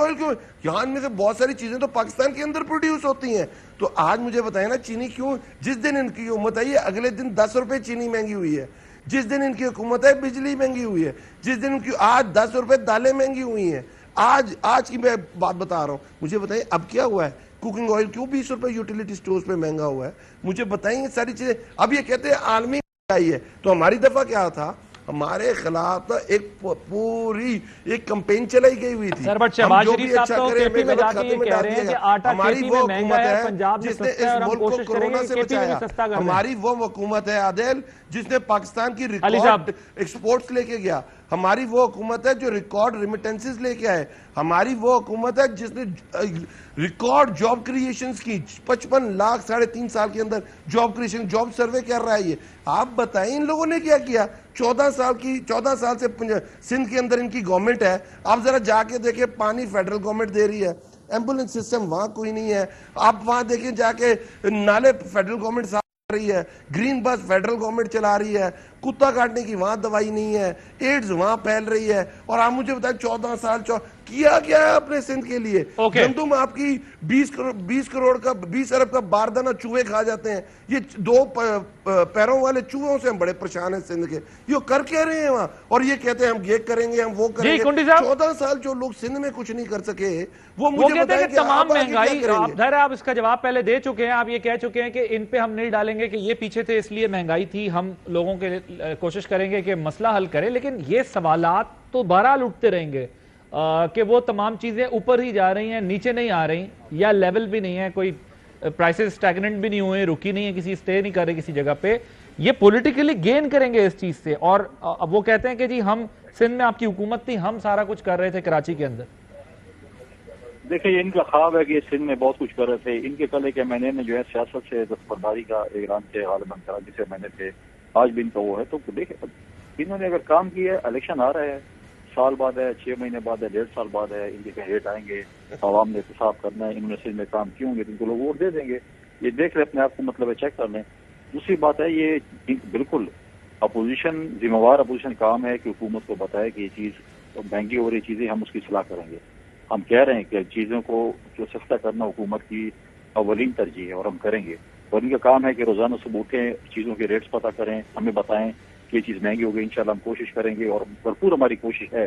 آئل کیوں, یہاں میں سے بہت ساری چیزیں تو پاکستان کے اندر پروڈیوس ہوتی ہیں. تو آج مجھے بتائیں نا چینی کیوں, جس دن ان کی حکومت آئی ہے اگلے دن 10 روپے چینی مہنگی ہوئی ہے, جس دن ان کی حکومت ہے بجلی مہنگی ہوئی ہے, جس دن ان کی آج 10 روپے دالیں مہنگی ہوئی ہیں. آج کی میں بات بتا رہا ہوں, مجھے بتائیں اب کیا ہوا ہے, کوکنگ آئل کیوں 20 روپے یوٹیلیٹی سٹورز پہ مہنگا ہوا ہے, مجھے بتائیں یہ ساری چیزیں. اب یہ کہتے ہیں عالمی آئی ہے, تو ہماری دفعہ کیا تھا, ہمارے خلاف ایک پوری ایک کمپین چلائی گئی ہوئی تھی. ہم جو بھی اچھا کریں ہمیں غلط کھاتے میں ڈال دیا گیا. ہماری وہ حکومت ہے جس نے اس ملک کو کورونا سے بچایا, ہماری وہ حکومت ہے عادل جس نے پاکستان کی ریکارڈ ایکسپورٹس لے کے گیا, ہماری وہ حکومت ہے جو ریکارڈ ریمیٹنسز لے کے آئے. ہماری وہ حکومت ہے جس نے ریکارڈ جاب کریشنز کی. 55 لاکھ 3.5 سال کے اندر جاب کریشن, جاب سروے کر رہا ہے یہ. آپ بتائیں ان لوگوں نے کیا کیا؟ 14 سال سے سندھ کے اندر ان کی گورنمنٹ ہے. آپ ذرا جا کے دیکھیں, پانی فیڈرل گورنمنٹ دے رہی ہے, ایمبولنس سسٹم وہاں کوئی نہیں ہے. آپ وہاں دیکھیں جا کے, نالے فیڈرل گورنمنٹ صاف کر رہی ہے, گرین بس فیڈرل گورنمنٹ چلا رہی ہے, کتا کاٹنے کی وہاں دوائی نہیں ہے, ایڈز وہاں پھیل رہی ہے. اور آپ مجھے بتائیں 14 سال کیا کیا ہے اپنے سندھ کے لیے؟ گندم آپ کی 20 ارب کا باردانہ چوہے کھا جاتے ہیں. یہ 2 پیروں والے چوہوں سے ہم بڑے پریشان ہیں سندھ کے. یہ کر کہہ رہے ہیں وہاں, اور یہ کہتے ہیں ہم یہ کریں گے, ہم وہ کریں گے. 14 سال جو لوگ سندھ میں کچھ نہیں کر سکے, وہ مجھے بتائیں کہ تمام مہنگائی, آپ اس کا جواب پہلے دے چکے ہیں. آپ یہ کہہ چکے ہیں کہ ان پہ ہم نہیں ڈالیں گے کہ یہ پیچھے تھے اس لیے مہنگائی تھی, ہم لوگوں کے کوشش کریں گے کہ مسئلہ حل کریں. لیکن یہ سوالات تو بہرحال اٹھتے رہیں گے کہ وہ تمام چیزیں اوپر ہی جا رہی ہیں, نیچے نہیں آ رہی, یا لیول بھی نہیں ہے, کوئی پرائسز سٹیگننٹ بھی نہیں ہوئے, رکی نہیں ہے, کسی سٹے نہیں کر رہے کسی جگہ پہ. یہ پولیٹیکلی گین کریں گے اس چیز سے, اور وہ کہتے ہیں کہ جی ہم سندھ میں آپ کی حکومت تھی, ہم سارا کچھ کر رہے تھے کراچی کے اندر. دیکھیں ان کا خواب ہے کہ سندھ میں بہت کچھ کر رہے تھے. ان کے کل ایک ایم این اے نے جو ہے سیاست سے دستبرداری کا اعلان کیا غالباً کراچی سے میں نے تھے, آج بھی ان کا وہ ہے. تو دیکھیں انہوں نے اگر کام کیا ہے, الیکشن آ رہا ہے, سال بعد ہے, 6 مہینے بعد ہے, 1.5 سال بعد ہے, ان کے کینڈیڈیٹ آئیں گے, عوام نے احتساب کرنا ہے, انہوں نے سندھ میں کام کیے ہوں گے تو ان کو لوگ ووٹ دے دیں گے. یہ دیکھ لیں اپنے آپ کو, مطلب ہے چیک کر لیں. دوسری بات ہے یہ بالکل اپوزیشن, ذمہ وار اپوزیشن کام ہے کہ حکومت کو بتائے کہ یہ چیز مہنگی ہو رہی چیزیں, ہم اس کی اصلاح کریں گے. ہم کہہ رہے ہیں کہ چیزوں کو جو سستا کرنا حکومت کی اولین ترجیح ہے, اور ہم کریں گے. اور ان کا کام ہے کہ روزانہ صبح اٹھیں, چیزوں کے ریٹس پتہ کریں, ہمیں بتائیں کہ یہ چیز مہنگی ہو گئی. انشاءاللہ ہم کوشش کریں گے, اور بھرپور ہماری کوشش ہے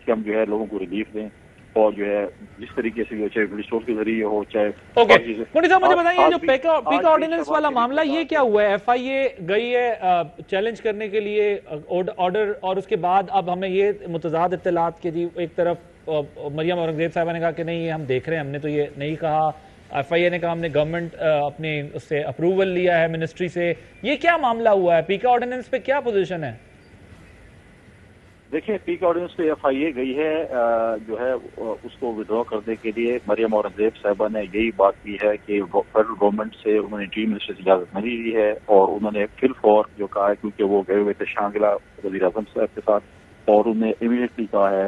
کہ ہم جو ہے لوگوں کو ریلیف دیں, اور جو ہے جس طریقے سے چاہے ریسورس کے ذریعے ہو, چاہے مونٹی صاحب مجھے بتائیے جو پیکا آرڈیننس والا معاملہ یہ کیا ہوا ہے؟ ایف آئی اے گئی ہے چیلنج کرنے کے لیے آرڈر, اور اس کے بعد اب ہمیں یہ متضاد اطلاعات کے جی ایک طرف مریم اورنگزیب صاحبہ نے کہا کہ نہیں یہ ہم دیکھ رہے ہیں, ہم نے تو یہ نہیں کہا. ایف آئی اے نے کہا ہم نے گورنمنٹ اپنے اس سے اپروول لیا ہے منسٹری سے. یہ کیا معاملہ ہوا ہے؟ پیکا آرڈیننس پہ کیا پوزیشن ہے؟ دیکھیں پیک آرڈیننس پہ ایف آئی اے گئی ہے, جو ہے اس کو ودرا کرنے کے لیے مریم اورنگزیب صاحبہ نے یہی بات کی ہے کہ فیڈرل گورنمنٹ سے انہوں نے چیف منسٹر سے اجازت نہیں لی ہے, اور انہوں نے فل فور جو کہا ہے, کیونکہ وہ گئے ہوئے تھے شانگلہ وزیر اعظم صاحب کے ساتھ, اور انہوں نے امیڈیٹلی کہا ہے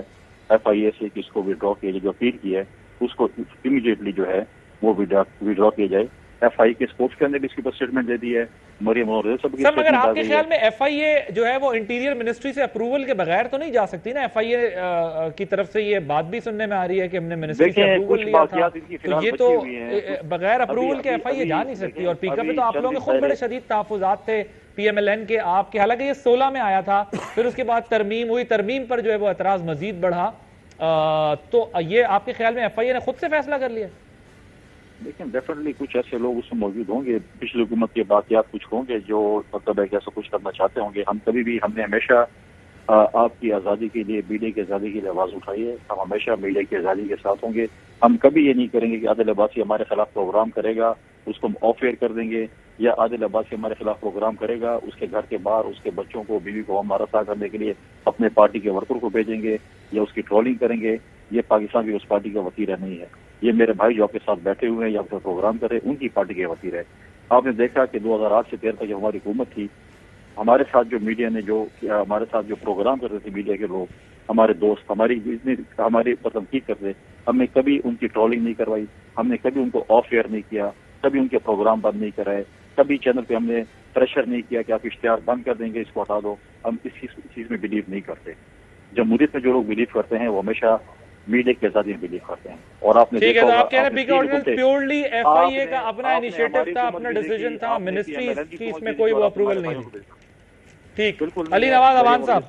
ایف آئی اے سے کہ اس کو ودرا کیا جائے, جو اپیل کی ہے اس کو امیڈیٹلی جو ہے وہ ودرا کیا جائے. ایف آئی کے اسپورٹس کے اندر بھی اس کے اوپر اسٹیٹمنٹ دے دی ہے مریم اورنگزیب صاحب کی. سر مگر آپ کے خیال میں ایف آئی اے جو ہے وہ انٹیریئر منسٹری سے اپروول کے بغیر تو نہیں جا سکتی نا؟ ایف آئی اے کی طرف سے یہ بات بھی سننے میں آ رہی ہے کہ ہم نے منسٹری سے اپروول لیا تھا, تو یہ تو بغیر اپروول کے ایف آئی اے جا نہیں سکتی. اور پیکا پہ تو آپ لوگوں کے خود بڑے شدید تحفظات تھے پی ایم ایل این کے آپ کے, حالانکہ یہ 16 میں آیا تھا, پھر اس کے بعد ترمیم ہوئی, ترمیم پر جو ہے وہ اعتراض مزید بڑھا. تو یہ آپ کے خیال میں ایف آئی اے نے خود سے فیصلہ کر لیا؟ لیکن ڈیفینیٹلی کچھ ایسے لوگ اس میں موجود ہوں گے, پچھلی حکومت کے باقیات کچھ ہوں گے جو مطلب ہے کہ ایسا کچھ کرنا چاہتے ہوں گے. ہم کبھی بھی, ہم نے ہمیشہ آپ کی آزادی کے لیے, میڈیا کی آزادی کے لیے آواز اٹھائی ہے. ہم ہمیشہ میڈیا کی آزادی کے ساتھ ہوں گے. ہم کبھی یہ نہیں کریں گے کہ عادل عباسی ہمارے خلاف پروگرام کرے گا اس کو ہم آف ایئر کر دیں گے, یا عادل عباسی ہمارے خلاف پروگرام کرے گا اس کے گھر کے باہر اس کے بچوں کو, بیوی کو ہم رسا کرنے کے لیے اپنے پارٹی کے ورکر کو بھیجیں گے, یا اس کی ٹرولنگ کریں گے. یہ پاکستان کی اس پارٹی کا وتیرہ نہیں ہے. یہ میرے بھائی جو آپ کے ساتھ بیٹھے ہوئے ہیں یا پھر پروگرام کرے, ان کی پارٹی کے وتیرہ ہے. آپ نے دیکھا کہ 2008 سے 2013 تک جب ہماری حکومت تھی, ہمارے ساتھ جو میڈیا نے جو ہمارے ساتھ جو پروگرام کرتے تھے میڈیا کے لوگ, ہمارے دوست, ہماری تنقید کرتے, ہم نے کبھی ان کی ٹرولنگ نہیں کروائی, ہم نے کبھی ان کو آف ایئر نہیں کیا, کبھی ان کے پروگرام بند نہیں کرائے, کبھی چینل پہ ہم نے پریشر نہیں کیا کہ آپ اشتہار بند کر دیں گے, اس کو ہٹا دو. ہم اس چیز میں بلیو نہیں کرتے. جمہوریت میں جو لوگ بلیو کرتے ہیں وہ ہمیشہ میڈیا کی آزادی میں بلیو کرتے ہیں. اور آپ نے دیکھا آپ کہہ رہے ہیں پیکا آرڈیننس پیورلی ایف آئی اے کا اپنا انیشیٹو تھا, اپنا ڈیسیژن تھا, منسٹری کی اس میں کوئی وہ اپروول نہیں تھی. ٹھیک, علی نواز اوان صاحب,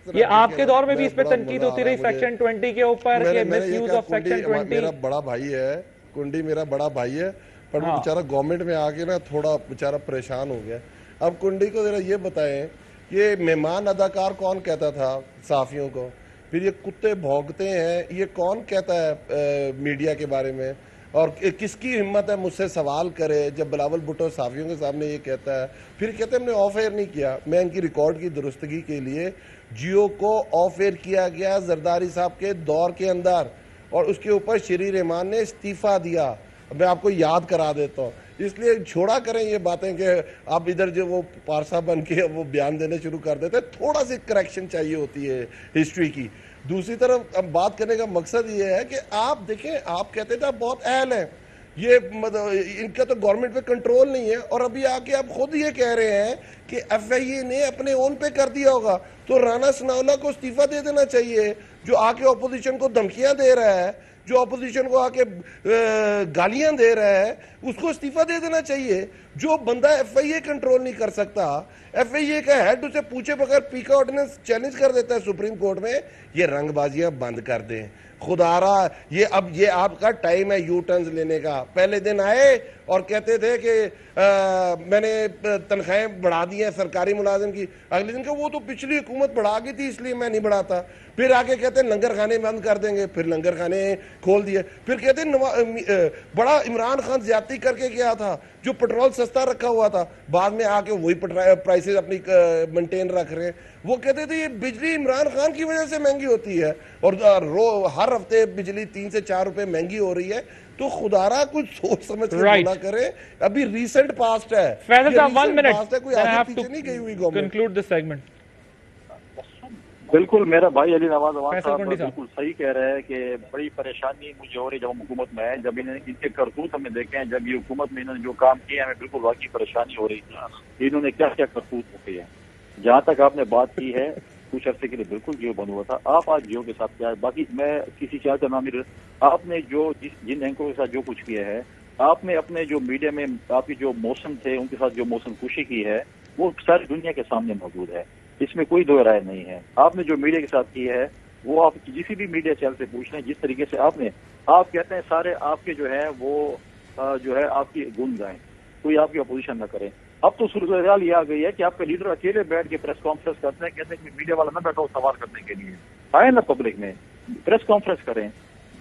یہ آپ کے دور میں بھی اس پہ تنقید ہوتی رہی سیکشن 20 کے اوپر کہ مس یوز آف سیکشن 20. میرا بڑا بھائی ہے کنڈی, میرا بڑا بھائی ہے, پر وہ بیچارہ گورنمنٹ میں آ کے نا تھوڑا بیچارہ پریشان ہو گیا. اب کنڈی کو ذرا یہ بتائیں, یہ مہمان اداکار کون کہتا تھا صحافیوں کو؟ پھر یہ کتے بھونکتے ہیں, یہ کون کہتا ہے میڈیا کے بارے میں؟ اور کس کی ہمت ہے مجھ سے سوال کرے جب بلاول بھٹو صحافیوں کے سامنے یہ کہتا ہے. پھر کہتے ہیں ہم نے آف ایئر نہیں کیا. میں ان کی ریکارڈ کی درستگی کے لیے جیو کو آف ایئر کیا گیا زرداری صاحب کے دور کے اندر, اور اس کے اوپر شری رحمان نے استعفیٰ دیا. میں آپ کو یاد کرا دیتا ہوں. اس لیے چھوڑا کریں یہ باتیں کہ آپ ادھر جو وہ پارسا بن کے وہ بیان دینے شروع کر دیتے. تھوڑا سی کریکشن چاہیے ہوتی ہے ہسٹری کی. دوسری طرف اب بات کرنے کا مقصد یہ ہے کہ آپ دیکھیں, آپ کہتے تھے آپ بہت اہل ہیں, یہ ان کا تو گورنمنٹ پہ کنٹرول نہیں ہے, اور ابھی آ کے آپ خود یہ کہہ رہے ہیں کہ ایف آئی اے نے اپنے اون پہ کر دیا ہوگا. تو رانا ثناءاللہ کو استعفیٰ دے دینا چاہیے, جو آ کے اپوزیشن کو دھمکیاں دے رہا ہے, جو اپوزیشن کو آ کے گالیاں دے رہا ہے, اس کو استعفیٰ دے دینا چاہیے. جو بندہ ایف آئی اے کنٹرول نہیں کر سکتا, ایف آئی اے کا ہیڈ اسے پوچھے بغیر پیکا آرڈیننس چیلنج کر دیتا ہے سپریم کورٹ میں. یہ رنگ بازیاں بند کر دیں خدا را. یہ آپ کا ٹائم ہے یو ٹرنز لینے کا. پہلے دن آئے اور کہتے تھے کہ میں نے تنخواہیں بڑھا دی ہیں سرکاری ملازم کی. اگلے دن کہ وہ تو پچھلی حکومت بڑھا گئی تھی اس لیے میں نہیں بڑھاتا. پھر آگے کہتے ہیں لنگر خانے بند کر دیں گے, پھر لنگر خانے کھول دیے. پھر کہتے ہیں بڑا عمران خان زیادتی کر کے کیا تھا, جو پٹرول سستا رکھا ہوا تھا, بعد میں آ کے وہی پرائسز اپنی مینٹین رکھ رہے ہیں. وہ کہتے تھے یہ بجلی عمران خان کی وجہ سے مہنگی ہوتی ہے, اور ہر ہفتے بجلی 3 سے 4 روپے مہنگی ہو رہی ہے. تو خدارا کچھ سوچ سمجھ کے بولا کرے. ابھی ریسنٹ پاسٹ ہے, فیصل صاحب 1 منٹ, کوئی آگے پیچھے نہیں گئی ہوئی گورنمنٹ. Conclude this segment. بالکل میرا بھائی علی نواز عوان صاحب بالکل صحیح کہہ رہے ہیں کہ بڑی پریشانی مجھے ہو رہی جب ہم حکومت میں ہے, جب ان کے کرتوت ہم نے دیکھے ہیں, جب یہ حکومت میں انہوں نے جو کام کیا ہمیں بالکل واقعی پریشانی ہو رہی تھی. انہوں نے کیا کیا کرتوت ہوتے ہیں. جہاں تک آپ نے بات کی ہے کچھ عرصے کے لیے بالکل جیو بند ہوا تھا. آپ آج جیو کے ساتھ کیا ہے, باقی میں کسی چیز کا نام آپ نے جو جن اینکروں کے ساتھ جو کچھ کیا ہے, آپ نے اپنے جو میڈیا میں آپ کے جو موسم تھے ان کے ساتھ جو موسم خوشی کی ہے وہ ساری دنیا کے سامنے موجود ہے. اس میں کوئی دو رائے نہیں ہے. آپ نے جو میڈیا کے ساتھ کی ہے وہ آپ کسی بھی میڈیا چینل سے پوچھ لیں, جس طریقے سے آپ کہتے ہیں سارے آپ کے جو ہے وہ جو ہے آپ کی گن گائیں, کوئی آپ کی اپوزیشن نہ کرے. اب تو صورتحال یہ آ گئی ہے کہ آپ کے لیڈر اکیلے بیٹھ کے پریس کانفرنس کرتے ہیں, کہتے ہیں کہ میڈیا والا نہ بیٹھا ہو سوال کرنے کے لیے. آئے نا پبلک میں پریس کانفرنس کریں,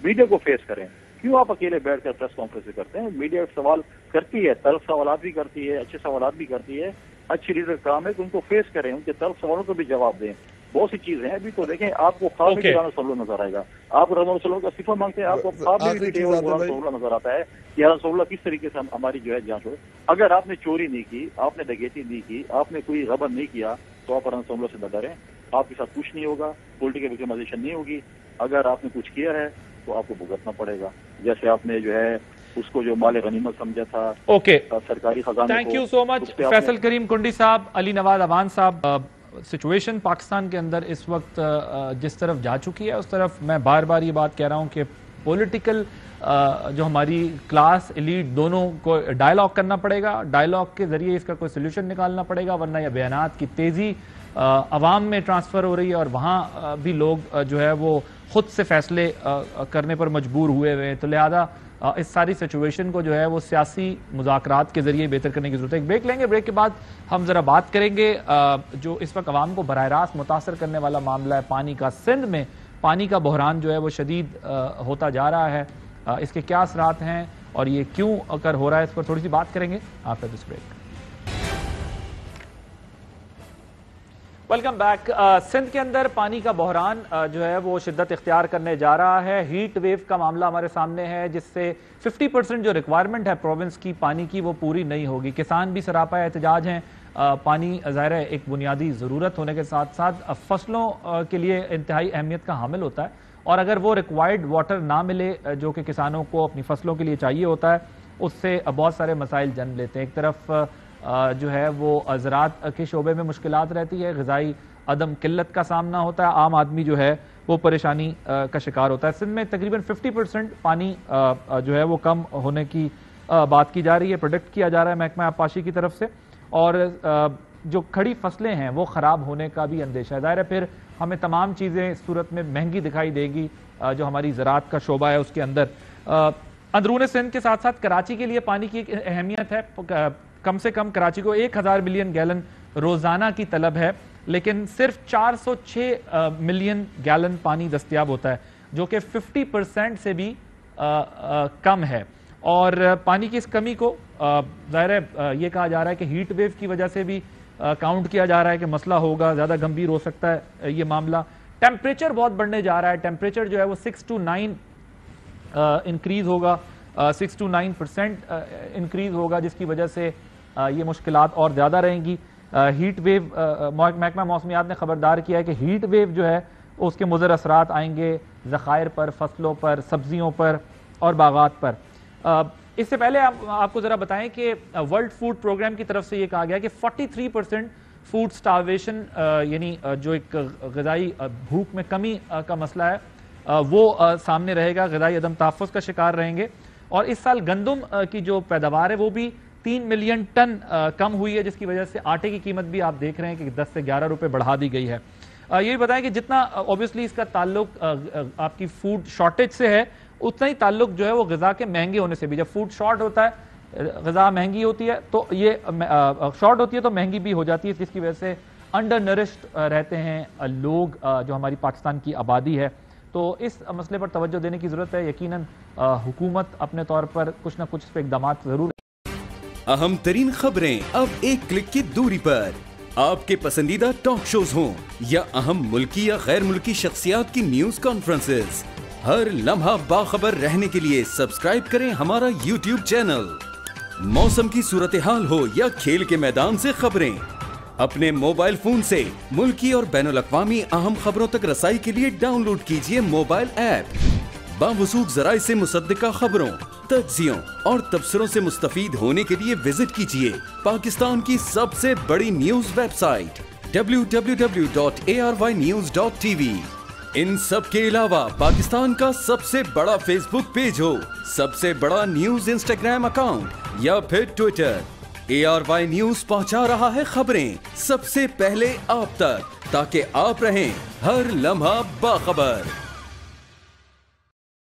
میڈیا کو فیس کریں. کیوں آپ اکیلے بیٹھ کر پریس کانفرنس کرتے ہیں؟ میڈیا سوال کرتی ہے, تلخ سوالات بھی کرتی ہے, اچھے سوالات بھی کرتی ہے. اچھی لیڈر کام ہے کہ ان کو فیس کریں, ان کے تلخ سوالوں کو بھی جواب دیں. بہت سی چیزیں ہیں. ابھی تو دیکھیں آپ کو خواب میں رانا ثناءاللہ نظر آئے گا, آپ رانا ثناءاللہ کا صفر مانگتے ہیں, آپ کو خواب میں بھی رانا ثناءاللہ نظر آتا ہے کہ رانا ثناءاللہ کس طریقے سے ہماری جو ہے جانچ ہو. اگر آپ نے چوری نہیں کی, آپ نے ڈکیتی نہیں کی, آپ نے کوئی غبن نہیں کیا, تو آپ رانا ثناءاللہ سے نہ ڈریں. آپ کے ساتھ کچھ نہیں ہوگا, پولیٹیکل وکٹمائزیشن نہیں ہوگی. اگر آپ نے کچھ کیا ہے تو آپ کو بھگتنا پڑے گا, جیسے آپ نے جو ہے اس کو جو مال غنیمت سمجھا تھا سرکاری خزانے. تھینک یو سو مچ فیصل کریم کنڈی صاحب, علی نواز عوان صاحب. سچویشن پاکستان کے اندر اس وقت جس طرف جا چکی ہے اس طرف میں بار بار یہ بات کہہ رہا ہوں کہ پولیٹیکل جو ہماری کلاس ایلیٹ دونوں کو ڈائیلاگ کرنا پڑے گا. ڈائیلاگ کے ذریعے اس کا کوئی سلوشن نکالنا پڑے گا, ورنہ یہ بیانات کی تیزی عوام میں ٹرانسفر ہو رہی ہے, اور وہاں بھی لوگ جو ہے وہ خود سے فیصلے کرنے پر مجبور ہوئے ہوئے ہیں. تو لہذا اس ساری سچویشن کو جو ہے وہ سیاسی مذاکرات کے ذریعے بہتر کرنے کی ضرورت ہے. ایک بریک لیں گے, بریک کے بعد ہم ذرا بات کریں گے جو اس وقت عوام کو براہ راست متاثر کرنے والا معاملہ ہے پانی کا. سندھ میں پانی کا بحران جو ہے وہ شدید ہوتا جا رہا ہے, اس کے کیا اثرات ہیں اور یہ کیوں اگر ہو رہا ہے, اس پر تھوڑی سی بات کریں گے after this break. Welcome back. Sindh کے اندر پانی کا بحران جو ہے وہ شدت اختیار کرنے جا رہا ہے. ہیٹ ویو کا معاملہ ہمارے سامنے ہے جس سے 50% جو ریکوائرمنٹ ہے پروونس کی پانی کی وہ پوری نہیں ہوگی. کسان بھی سراپا احتجاج ہیں. پانی ظاہر ہے ایک بنیادی ضرورت ہونے کے ساتھ ساتھ فصلوں کے لیے انتہائی اہمیت کا حامل ہوتا ہے, اور اگر وہ ریکوائرڈ واٹر نہ ملے جو کہ کسانوں کو اپنی فصلوں کے لیے چاہیے ہوتا ہے, اس سے بہت سارے مسائل جنم لیتے ہیں. ایک طرف جو ہے وہ زراعت کے شعبے میں مشکلات رہتی ہے, غذائی عدم قلت کا سامنا ہوتا ہے, عام آدمی جو ہے وہ پریشانی کا شکار ہوتا ہے. سندھ میں تقریباً 50% پانی جو ہے وہ کم ہونے کی بات کی جا رہی ہے, پروڈکٹ کیا جا رہا ہے محکمہ آبپاشی کی طرف سے, اور جو کھڑی فصلیں ہیں وہ خراب ہونے کا بھی اندیشہ ہے. ظاہر ہے پھر ہمیں تمام چیزیں اس صورت میں مہنگی دکھائی دے گی جو ہماری زراعت کا شعبہ ہے اس کے اندر. اندرون سندھ کے ساتھ ساتھ کراچی کے لیے پانی کی ایک اہمیت ہے. کم سے کم کراچی کو 1000 ملین گیلن روزانہ کی طلب ہے, لیکن صرف 406 ملین گیلن پانی دستیاب ہوتا ہے, جو کہ 50% سے بھی کم ہے. اور پانی کی اس کمی کو ظاہر ہے یہ کہا جا رہا ہے کہ ہیٹ ویو کی وجہ سے بھی کاؤنٹ کیا جا رہا ہے کہ مسئلہ ہوگا, زیادہ گمبھیر ہو سکتا ہے یہ معاملہ. ٹیمپریچر بہت بڑھنے جا رہا ہے, ٹیمپریچر جو ہے وہ 6 to 9 انکریز ہوگا, 6 to 9% انکریز ہوگا, جس کی وجہ سے یہ مشکلات اور زیادہ رہیں گی. ہیٹ ویو, محکمہ موسمیات نے خبردار کیا ہے کہ ہیٹ ویو جو ہے اس کے مضر اثرات آئیں گے ذخائر پر, فصلوں پر, سبزیوں پر اور باغات پر. اس سے پہلے آپ کو ذرا بتائیں کہ ورلڈ فوڈ پروگرام کی طرف سے یہ کہا گیا کہ 43% فوڈ سٹارویشن یعنی جو ایک غذائی بھوک میں کمی کا مسئلہ ہے وہ سامنے رہے گا, غذائی عدم تحفظ کا شکار رہیں گے. اور اس سال گندم کی جو پیداوار ہے وہ بھی 3 ملین ٹن کم ہوئی ہے, جس کی وجہ سے آٹے کی قیمت بھی آپ دیکھ رہے ہیں کہ 10 سے 11 روپے بڑھا دی گئی ہے. یہ بھی بتائیں کہ جتنا اوبیسلی اس کا تعلق آپ کی فوڈ شارٹیج سے ہے, اتنا ہی تعلق جو ہے وہ غذا کے مہنگے ہونے سے بھی. جب فوڈ شارٹ ہوتا ہے, غذا مہنگی ہوتی ہے تو یہ شارٹ ہوتی ہے تو مہنگی بھی ہو جاتی ہے, جس کی وجہ سے انڈر نرشڈ رہتے ہیں لوگ جو ہماری پاکستان کی آبادی ہے. تو اس مسئلے پر توجہ دینے کی ضرورت ہے. یقیناً حکومت اپنے طور پر کچھ نہ کچھ اس پہ اقدامات ضرور. اہم ترین خبریں اب ایک کلک کی دوری پر. آپ کے پسندیدہ ٹاک شوز ہوں یا اہم ملکی یا غیر ملکی شخصیات کی نیوز کانفرنسز, ہر لمحہ باخبر رہنے کے لیے سبسکرائب کریں ہمارا یوٹیوب چینل. موسم کی صورتحال ہو یا کھیل کے میدان سے خبریں, اپنے موبائل فون سے ملکی اور بین الاقوامی اہم خبروں تک رسائی کے لیے ڈاؤن لوڈ کیجئے موبائل ایپ. باوثوق ذرائع سے مصدقہ خبروں, تجزیوں اور تبصروں سے مستفید ہونے کے لیے وزٹ کیجئے پاکستان کی سب سے بڑی نیوز ویب سائٹ www.arYnews.tv. ان سب کے علاوہ پاکستان کا سب سے بڑا فیس بک پیج ہو, سب سے بڑا نیوز انسٹاگرام اکاؤنٹ یا پھر ٹویٹر, ARY نیوز پہنچا رہا ہے خبریں سب سے پہلے آپ تک, تاکہ آپ رہیں ہر لمحہ باخبر.